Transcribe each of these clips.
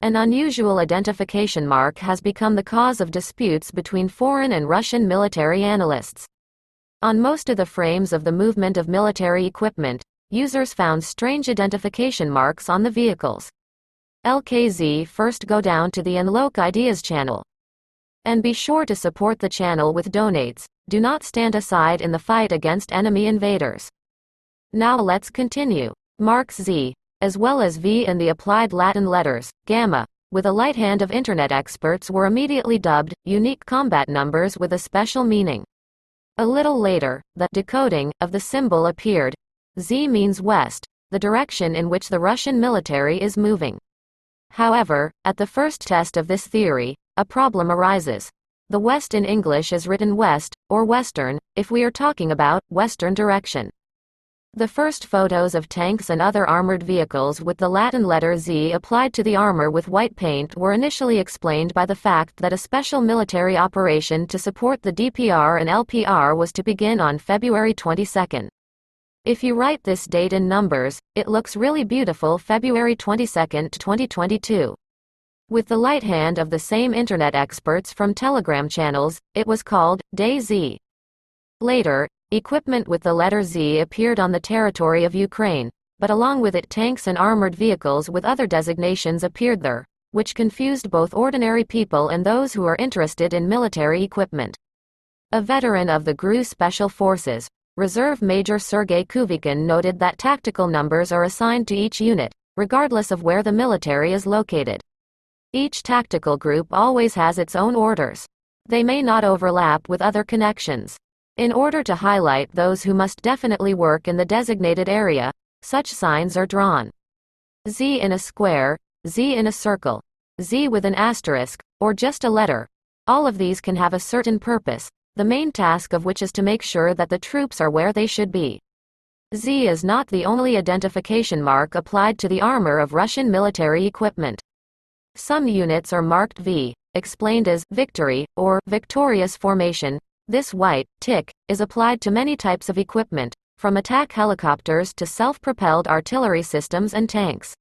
An unusual identification mark has become the cause of disputes between foreign and Russian military analysts. On most of the frames of the movement of military equipment, users found strange identification marks on the vehicles. LKZ first go down to the Unlock Ideas channel. And be sure to support the channel with donates. Do not stand aside in the fight against enemy invaders. Now let's continue. Marks Z, as well as V and the applied Latin letters, gamma, with a light hand of internet experts were immediately dubbed unique combat numbers with a special meaning. A little later, the decoding of the symbol appeared. Z means west, the direction in which the Russian military is moving. However, at the first test of this theory, a problem arises. The west in English is written west, or western, if we are talking about western direction. The first photos of tanks and other armored vehicles with the Latin letter Z applied to the armor with white paint were initially explained by the fact that a special military operation to support the DPR and LPR was to begin on February 22. If you write this date in numbers, it looks really beautiful, February 22, 2022. With the light hand of the same internet experts from Telegram channels, it was called Day Z. Later, equipment with the letter Z appeared on the territory of Ukraine, but along with it tanks and armored vehicles with other designations appeared there, which confused both ordinary people and those who are interested in military equipment. A veteran of the GRU Special Forces, Reserve Major Sergei Kuvikin, noted that tactical numbers are assigned to each unit, regardless of where the military is located. Each tactical group always has its own orders. They may not overlap with other connections. In order to highlight those who must definitely work in the designated area, such signs are drawn. Z in a square, Z in a circle, Z with an asterisk, or just a letter. All of these can have a certain purpose, the main task of which is to make sure that the troops are where they should be. Z is not the only identification mark applied to the armor of Russian military equipment. Some units are marked V, explained as victory or victorious formation. This white tick is applied to many types of equipment, from attack helicopters to self-propelled artillery systems and tanks.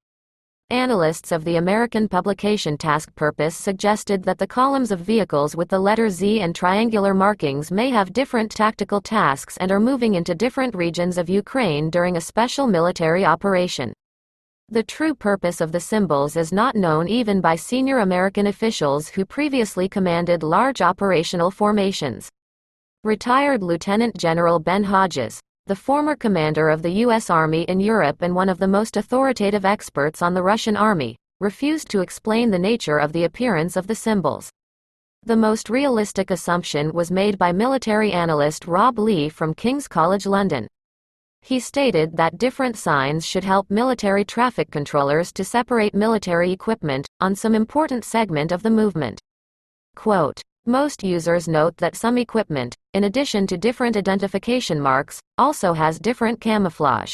Analysts of the American publication Task Purpose suggested that the columns of vehicles with the letter Z and triangular markings may have different tactical tasks and are moving into different regions of Ukraine during a special military operation. The true purpose of the symbols is not known even by senior American officials who previously commanded large operational formations. Retired Lieutenant General Ben Hodges, the former commander of the U.S. Army in Europe and one of the most authoritative experts on the Russian Army, refused to explain the nature of the appearance of the symbols. The most realistic assumption was made by military analyst Rob Lee from King's College London. He stated that different signs should help military traffic controllers to separate military equipment on some important segment of the movement. Quote, most users note that some equipment, in addition to different identification marks, also has different camouflage.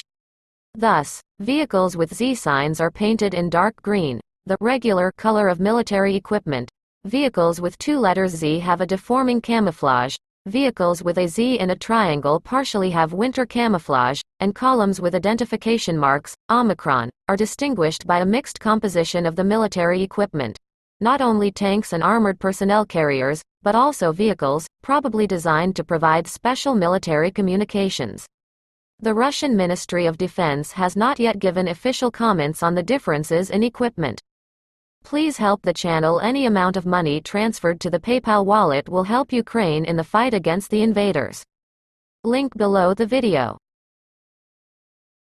Thus, vehicles with Z signs are painted in dark green, the regular color of military equipment. Vehicles with two letters Z have a deforming camouflage. Vehicles with a Z in a triangle partially have winter camouflage, and columns with identification marks, Omicron, are distinguished by a mixed composition of the military equipment. Not only tanks and armored personnel carriers, but also vehicles, probably designed to provide special military communications. The Russian Ministry of Defense has not yet given official comments on the differences in equipment. Please help the channel. Any amount of money transferred to the PayPal wallet will help Ukraine in the fight against the invaders. Link below the video.